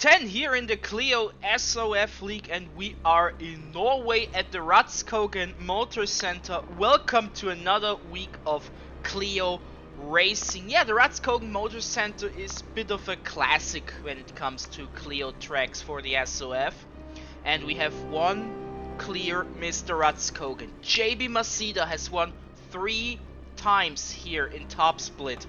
10 here in the Clio SoF League, and we are in Norway at the Rudskogen Motor Center. Welcome to another week of Clio racing. Yeah, the Rudskogen Motor Center is a bit of a classic when it comes to Clio tracks for the SoF. And we have one clear Mr. Rudskogen. JB Masida has won 3 times here in Top Split.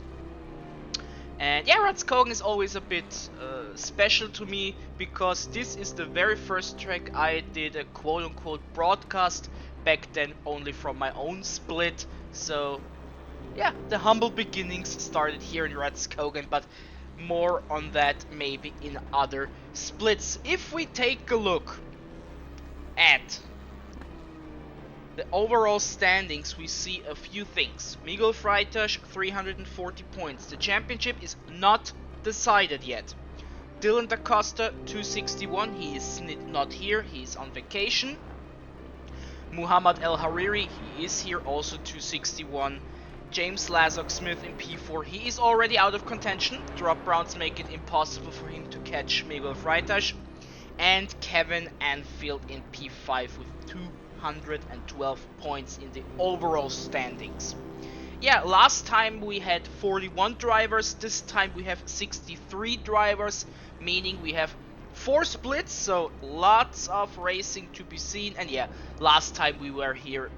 And yeah, Rudskogen is always a bit special to me because this is the very first track I did a quote-unquote broadcast, back then only from my own split. So yeah, the humble beginnings started here in Rudskogen, but more on that maybe in other splits. If we take a look at the overall standings, we see a few things. Miguel Freitas, 340 points. The championship is not decided yet. Dylan da Costa, 261. He is not here. He is on vacation. Muhammad El Hariri, he is here, also 261. James Lazok Smith in P4. He is already out of contention. Drop rounds make it impossible for him to catch Miguel Freitas. And Kevin Anfield in P5 with 212 points in the overall standings. Yeah, last time we had 41 drivers, this time we have 63 drivers, meaning we have 4 splits, so lots of racing to be seen. And yeah, last time we were here,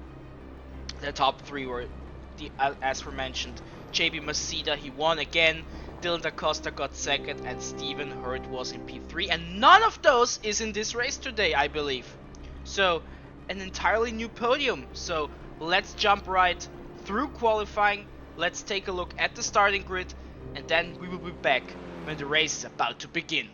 the top 3 were, as mentioned, JB Masida, he won again, Dylan da Costa got second, and Stephen Hurd was in P3, and none of those is in this race today, I believe. So an entirely new podium. So let's jump right through qualifying. Let's take a look at the starting grid, and then we will be back when the race is about to begin.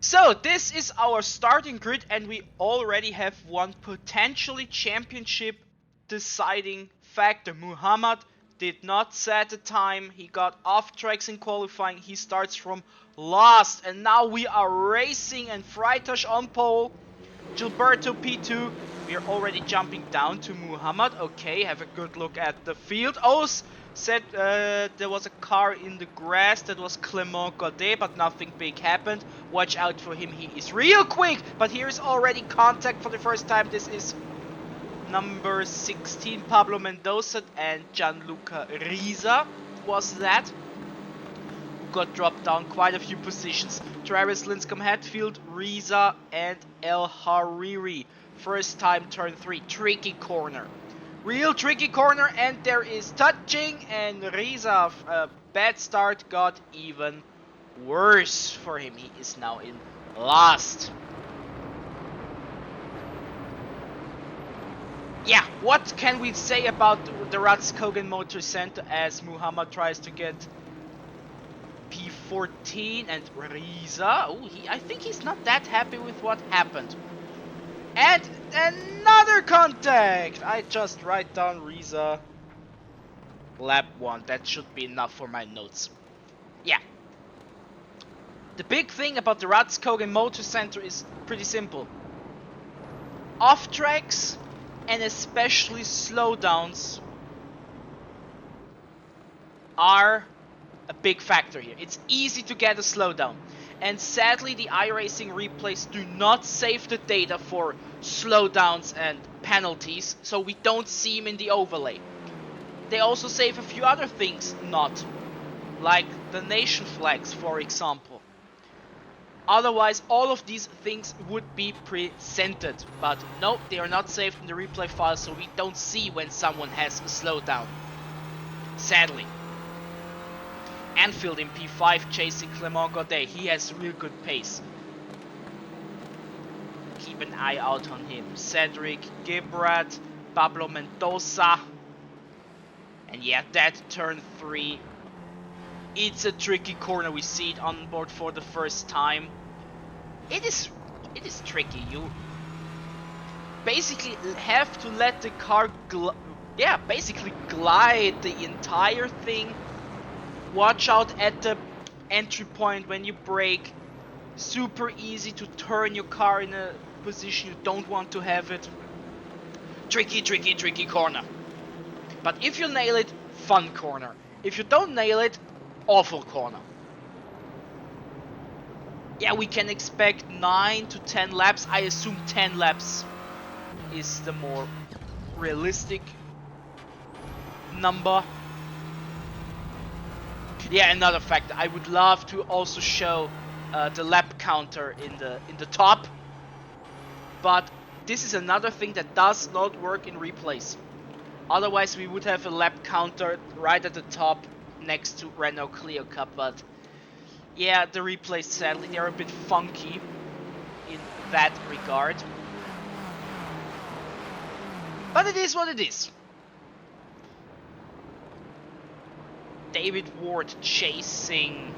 So this is our starting grid, and we already have one potentially championship deciding factor. Muhammad did not set a time, he got off tracks in qualifying, he starts from last, and now we are racing, and Freitas on pole, Gilberto P2, we are already jumping down to Muhammad. Okay, have a good look at the field. Oh, said there was a car in the grass, that was Clement Godet, but nothing big happened. Watch out for him, he is real quick, but here's already contact for the first time. This is number 16, Pablo Mendoza, and Gianluca Risa was that. Got dropped down quite a few positions. Travis Linscomb, Hatfield, Risa, and El Hariri. First time turn 3, tricky corner. Real tricky corner, and there is touching, and Risa, a bad start, got even worse for him. He is now in last. Yeah, what can we say about the Rudskogen Motor Center as Muhammad tries to get P14, and Risa, oh, I think he's not that happy with what happened. And another contact! I just write down Risa. Lap 1, that should be enough for my notes. Yeah. The big thing about the Rudskogen Motor Center is pretty simple. Off tracks, and especially slowdowns, are a big factor here. It's easy to get a slowdown. And sadly, the iRacing replays do not save the data for slowdowns and penalties, so we don't see them in the overlay. They also save a few other things not, like the nation flags, for example. Otherwise, all of these things would be presented, but no, they are not saved in the replay file, so we don't see when someone has a slowdown. Sadly. Anfield in P5 chasing Clement Godet. He has real good pace. Keep an eye out on him. Cedric Gibrat Pablo Mendoza. And yeah, that turn 3. It's a tricky corner. We see it on board for the first time. It is tricky. You basically have to let the car basically glide the entire thing. Watch out at the entry point when you brake. Super easy to turn your car in a position you don't want to have it. Tricky corner. But if you nail it, fun corner. If you don't nail it, awful corner. Yeah, we can expect 9 to 10 laps. I assume 10 laps is the more realistic number. Yeah, another fact, I would love to also show the lap counter in the top, but this is another thing that does not work in replays. Otherwise we would have a lap counter right at the top next to Renault Clio Cup, but yeah, the replays sadly they're a bit funky in that regard. But it is what it is. David Ward chasing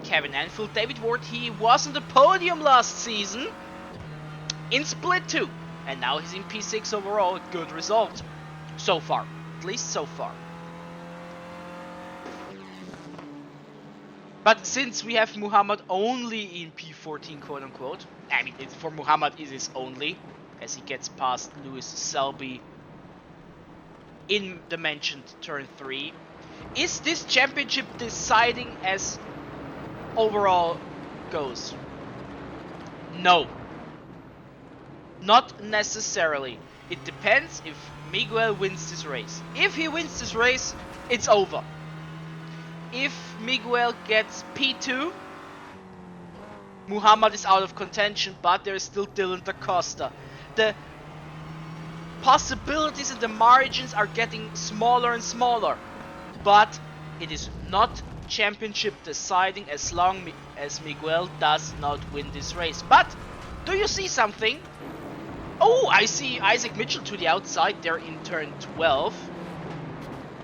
Kevin Anfield. David Ward, he was on the podium last season in Split 2. And now he's in P6 overall. A good result. So far. At least so far. But since we have Muhammad only in P14, quote unquote. I mean, for Muhammad it is only. As he gets past Lewis Selby in the mentioned turn 3. Is this championship deciding as overall goes? No. Not necessarily. It depends if Miguel wins this race. If he wins this race, it's over. If Miguel gets P2, Muhammad is out of contention, but there is still Dylan da Costa. The possibilities and the margins are getting smaller and smaller. But it is not championship deciding as long as Miguel does not win this race. But do you see something? Oh, I see Isaac Mitchell to the outside there in turn 12.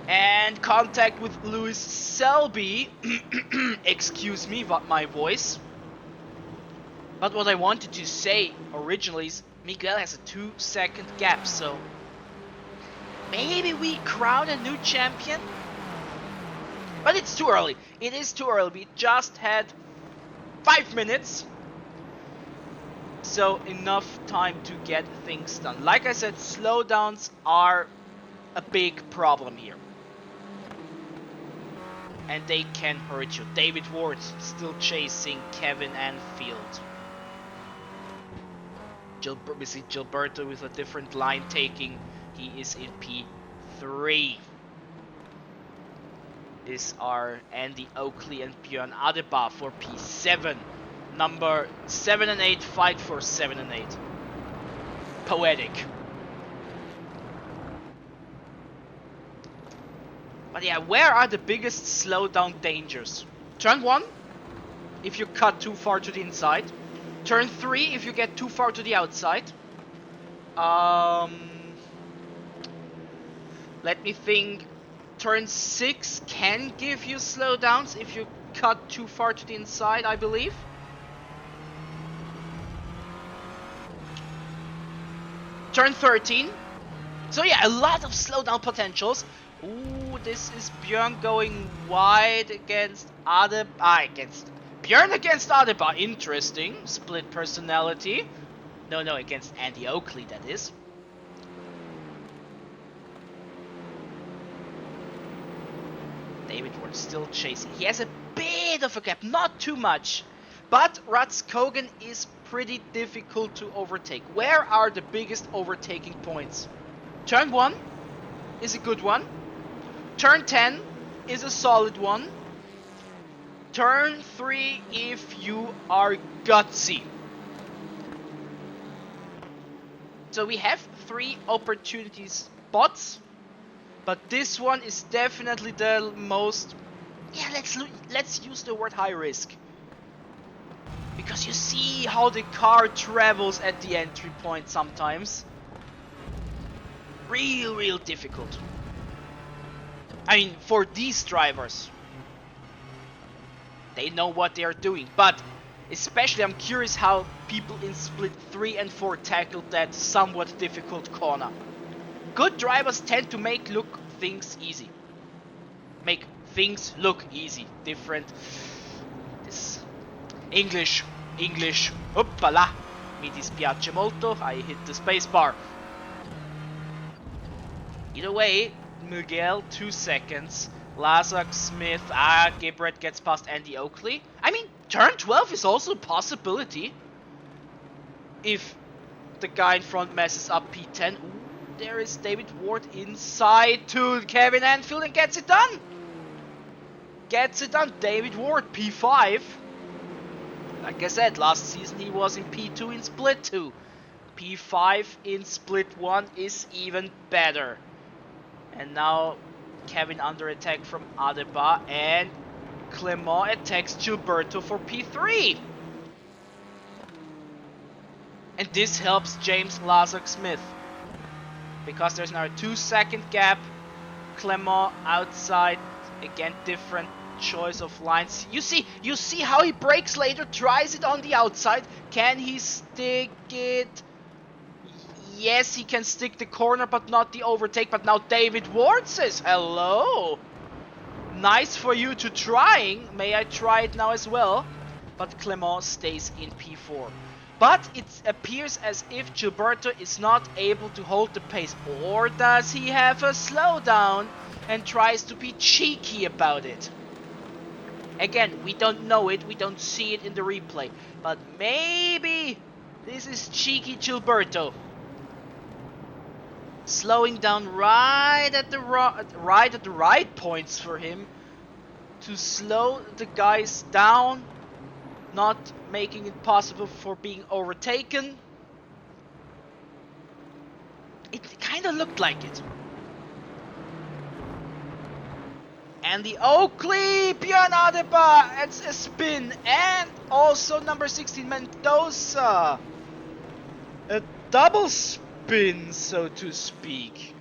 And contact with Lewis Selby. Excuse me, my voice. But what I wanted to say originally is Miguel has a 2-second gap, so maybe we crown a new champion? But it's too early. It is too early. We just had 5 minutes. So enough time to get things done. Like I said, slowdowns are a big problem here. And they can hurt you. David Ward still chasing Kevin Anfield. We see Gilberto with a different line taking. He is in P3. These are Andy Oakley and Björn Adebar for P7. Number 7 and 8 fight for 7 and 8. Poetic. But yeah, where are the biggest slowdown dangers? Turn 1, if you cut too far to the inside. Turn 3, if you get too far to the outside. Let me think. Turn 6 can give you slowdowns if you cut too far to the inside, I believe. Turn 13. So yeah, a lot of slowdown potentials. Ooh, this is Björn going wide against Björn against Adebar. Interesting. Split personality. No, against Andy Oakley, that is. David Ward still chasing. He has a bit of a gap, not too much. But Rudskogen is pretty difficult to overtake. Where are the biggest overtaking points? Turn 1 is a good one. Turn 10 is a solid one. Turn 3 if you are gutsy. So we have 3 opportunity spots. But this one is definitely the most... Yeah, let's use the word high risk. Because you see how the car travels at the entry point sometimes. Real difficult. I mean, for these drivers, they know what they are doing, but especially I'm curious how people in split 3 and 4 tackled that somewhat difficult corner. Good drivers tend to make things easy. Make things look easy. Different. This English. Hoppala. Mi dispiace molto. I hit the spacebar. Either way, Miguel 2 seconds. Lazak, Smith, Gibbert gets past Andy Oakley. I mean, turn 12 is also a possibility. If the guy in front messes up P10. Ooh, there is David Ward inside to Kevin Anfield and gets it done. David Ward, P5. Like I said, last season he was in P2 in Split 2. P5 in Split 1 is even better. And now Kevin under attack from Adebar, and Clement attacks Gilberto for P3. And this helps James Lazak Smith, because there's now a 2-second gap. Clement outside, again different choice of lines. You see how he brakes later, tries it on the outside. Can he stick it? Yes, he can stick the corner, but not the overtake. But now David Ward says, hello. Nice for you to trying. May I try it now as well? But Clement stays in P4. But it appears as if Gilberto is not able to hold the pace. Or does he have a slowdown and tries to be cheeky about it? Again, we don't know it, we don't see it in the replay. But maybe this is cheeky Gilberto. Slowing down right at the right points for him to slow the guys down, not making it possible for being overtaken. It kind of looked like it. And the Oakley, Björn Adebar, it's a spin, and also number 16 Mendoza. A double spin, so to speak.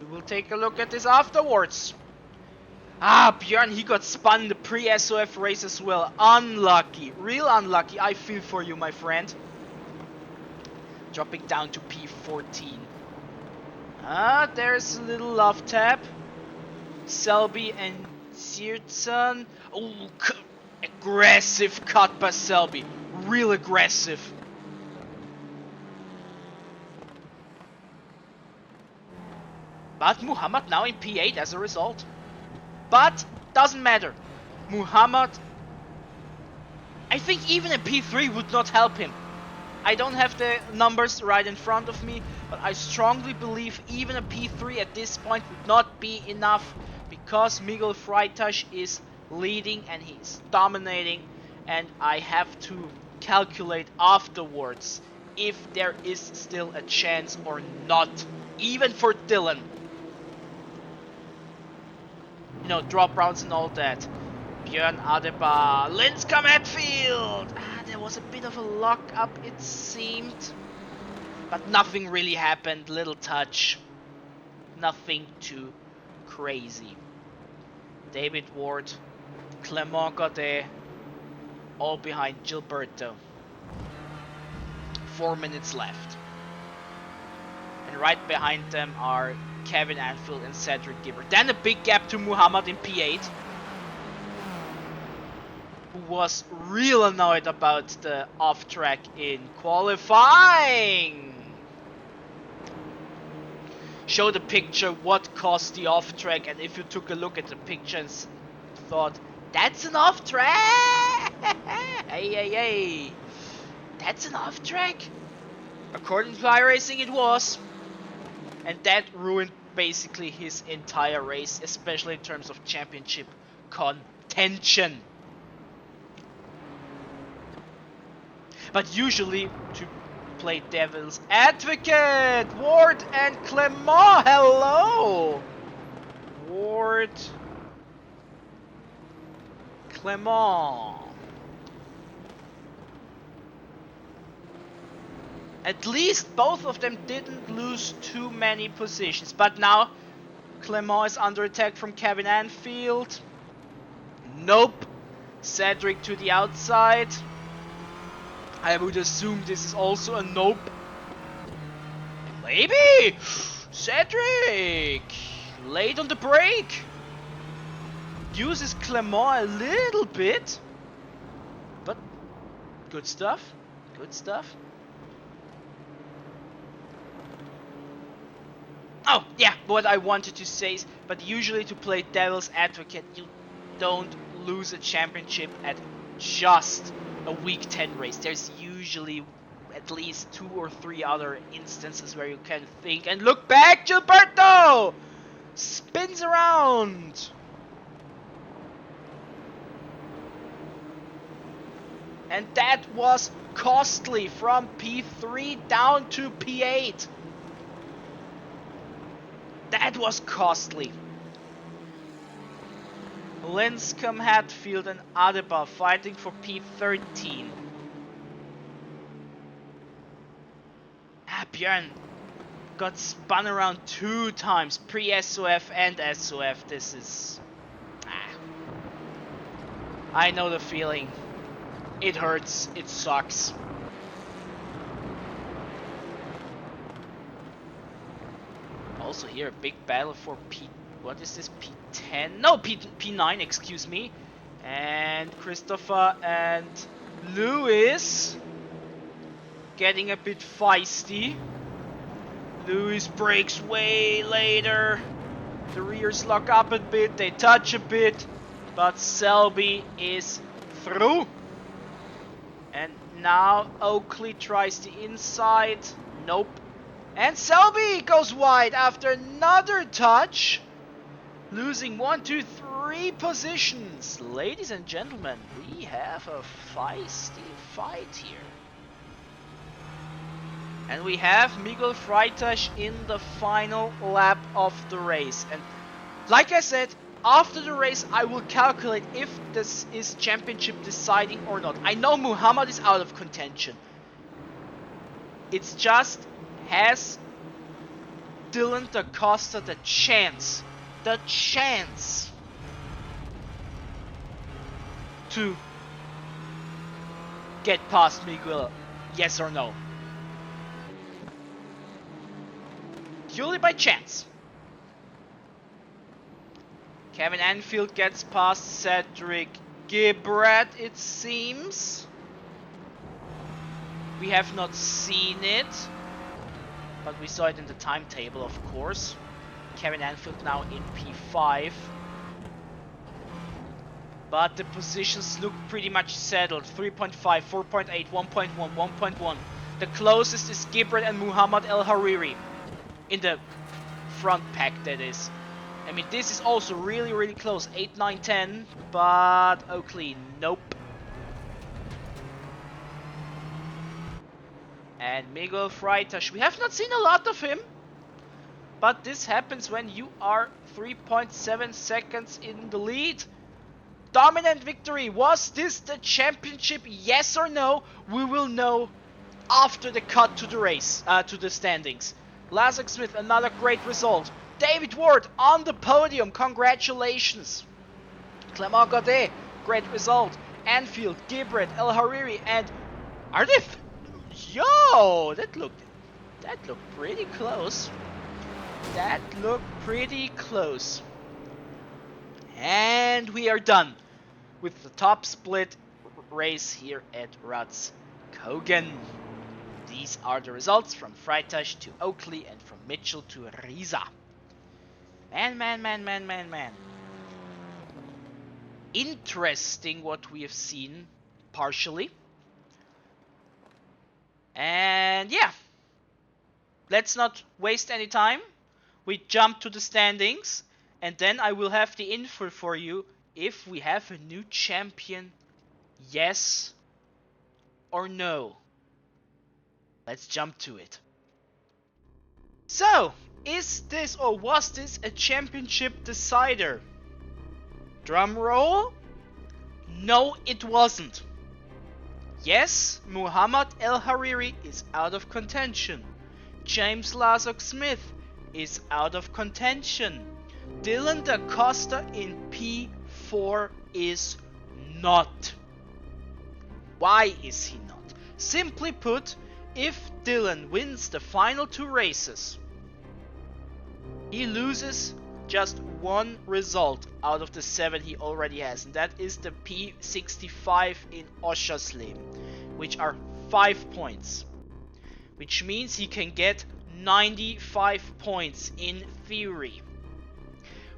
We will take a look at this afterwards. Björn, he got spun in the Prix SoF race as well. Unlucky, real unlucky. I feel for you, my friend. Dropping down to P14. There's a little love tap. Selby and Siertzen. Oh, aggressive cut by Selby. Real aggressive. But Muhammad now in P8 as a result. But doesn't matter. Muhammad, I think even a P3 would not help him. I don't have the numbers right in front of me, but I strongly believe even a P3 at this point would not be enough, because Miguel Freitas is leading and he's dominating, and I have to calculate afterwards if there is still a chance or not, even for Dylan. You know, drop rounds and all that. Björn Adebar, Linscombe Hatfield! There was a bit of a lock up, it seemed. But nothing really happened, little touch. Nothing too crazy. David Ward, Clement Godet, all behind Gilberto. 4 minutes left. And right behind them are Kevin Anfield and Cedric Gibbert. Then a big gap to Muhammad in P8. Who was real annoyed about the off-track in qualifying. Show the picture what caused the off-track, and if you took a look at the picture and thought, that's an off-track! Hey. That's an off-track? According to iRacing it was. And that ruined basically his entire race, especially in terms of championship contention. But usually, to play devil's advocate, Ward and Clement, hello! Ward, Clement. At least both of them didn't lose too many positions. But now Clement is under attack from Kevin Anfield. Nope. Cedric to the outside. I would assume this is also a nope. Maybe! Cedric! Late on the brake! Uses Clement a little bit. But good stuff. Good stuff. Oh, yeah, what I wanted to say is, but usually to play devil's advocate, you don't lose a championship at just a week 10 race. There's usually at least 2 or 3 other instances where you can think and look back. Gilberto spins around. And that was costly from P3 down to P8. That was costly. Linscombe, Hatfield and Adebar fighting for P13. Björn got spun around 2 times, pre-SoF and SoF. This is... I know the feeling. It hurts, it sucks. Also here a big battle for P... What is this? P10? No, P9, excuse me. And Christopher and Lewis getting a bit feisty. Lewis brakes way later. The rears lock up a bit, they touch a bit. But Selby is through. And now Oakley tries the inside. Nope. And Selby goes wide after another touch. Losing 1, 2, 3 positions. Ladies and gentlemen, we have a feisty fight here. And we have Miguel Freitas in the final lap of the race. And like I said, after the race I will calculate if this is championship deciding or not. I know Muhammad is out of contention. It's just, has Dylan da Costa the chance to get past Miguel, yes or no? Purely by chance. Kevin Anfield gets past Cedric Gibrat, it seems. We have not seen it, but we saw it in the timetable, of course. Kevin Anfield now in P5. But the positions look pretty much settled. 3.5, 4.8, 1.1, 1.1. The closest is Gibrat and Muhammad El Hariri. In the front pack, that is. I mean, this is also really, really close. 8, 9, 10. But Oakley, nope. And Miguel Freitas, we have not seen a lot of him. But this happens when you are 3.7 seconds in the lead. Dominant victory. Was this the championship? Yes or no? We will know after the cut to the race, to the standings. Lazak Smith, another great result. David Ward on the podium. Congratulations. Clement Godet, great result. Anfield, Gibrat, El Hariri, and Ardif. Yo, that looked pretty close. That looked pretty close. And we are done with the top split race here at Rudskogen. These are the results from Freitas to Oakley and from Mitchell to Riza. Man. Interesting what we have seen, partially. And yeah, let's not waste any time. We jump to the standings, and then I will have the info for you if we have a new champion, yes or no. Let's jump to it. So, is this or was this a championship decider? Drum roll? No, it wasn't. Yes, Muhammad El Hariri is out of contention. James Lasok Smith is out of contention. Dylan Da Costa in P4 is not. Why is he not? Simply put, if Dylan wins the final 2 races, he loses just one result out of the 7 he already has, and that is the P65 in Oschersleben, which are 5 points, which means he can get 95 points in theory,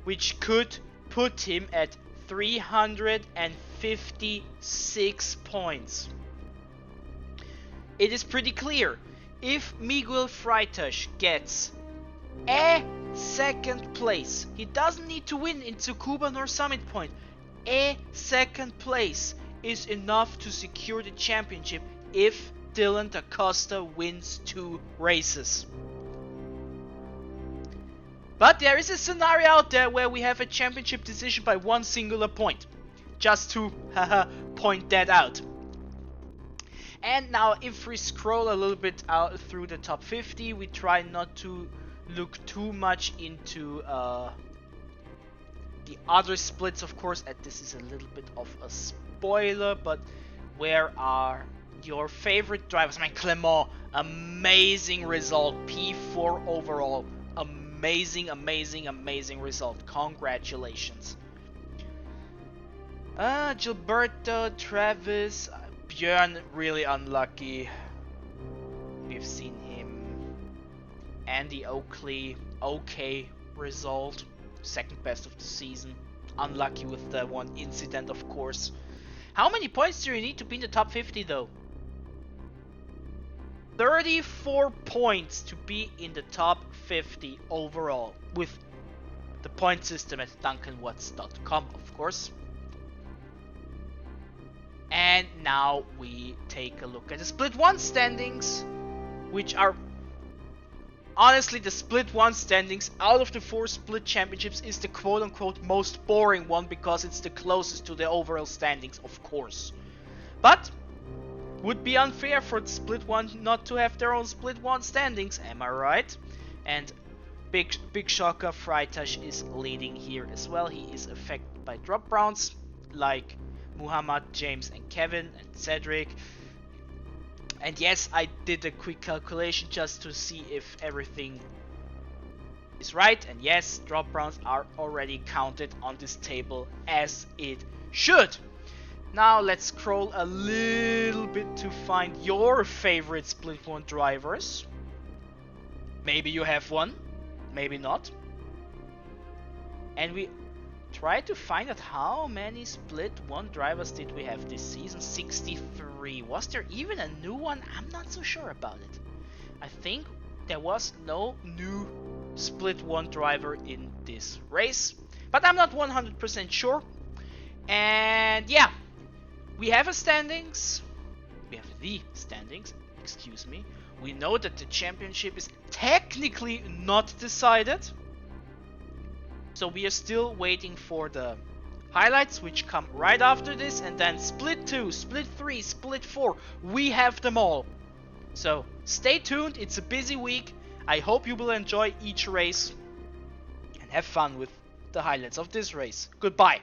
which could put him at 356 points. It is pretty clear, if Miguel Freitas gets a second place, he doesn't need to win in Tsukuba nor Summit Point, a second place is enough to secure the championship if Dylan Da Costa wins 2 races. But there is a scenario out there where we have a championship decision by 1 singular point. Just to point that out. And now if we scroll a little bit out through the top 50, we try not to look too much into the other splits, of course, and this is a little bit of a spoiler, but where are your favorite drivers? I mean, Clement, amazing result, P4 overall, amazing result, congratulations. Gilberto, Travis, Björn, really unlucky, we've seen him. Andy Oakley, okay result, second best of the season, unlucky with the one incident, of course. How many points do you need to be in the top 50 though? 34 points to be in the top 50 overall, with the point system at duncanwatts.com, of course. And now we take a look at the Split 1 standings, which are honestly, the Split 1 standings out of the 4 Split Championships is the quote-unquote most boring one because it's the closest to the overall standings, of course. But would be unfair for Split 1 not to have their own Split 1 standings, am I right? And big shocker, Freitas is leading here as well. He is affected by drop rounds like Muhammad, James and Kevin and Cedric. And yes, I did a quick calculation just to see if everything is right. And yes, drop rounds are already counted on this table as it should. Now let's scroll a little bit to find your favorite Split 1 drivers. Maybe you have one, maybe not. And we try to find out how many Split 1 drivers did we have this season. 63. Was there even a new one? I'm not so sure about it. I think there was no new Split 1 driver in this race, but I'm not 100% sure. And yeah, we have the standings, excuse me. We know that the championship is technically not decided, so we are still waiting for the highlights, which come right after this, and then Split 2, Split 3, Split 4, we have them all. So stay tuned, it's a busy week. I hope you will enjoy each race and have fun with the highlights of this race. Goodbye.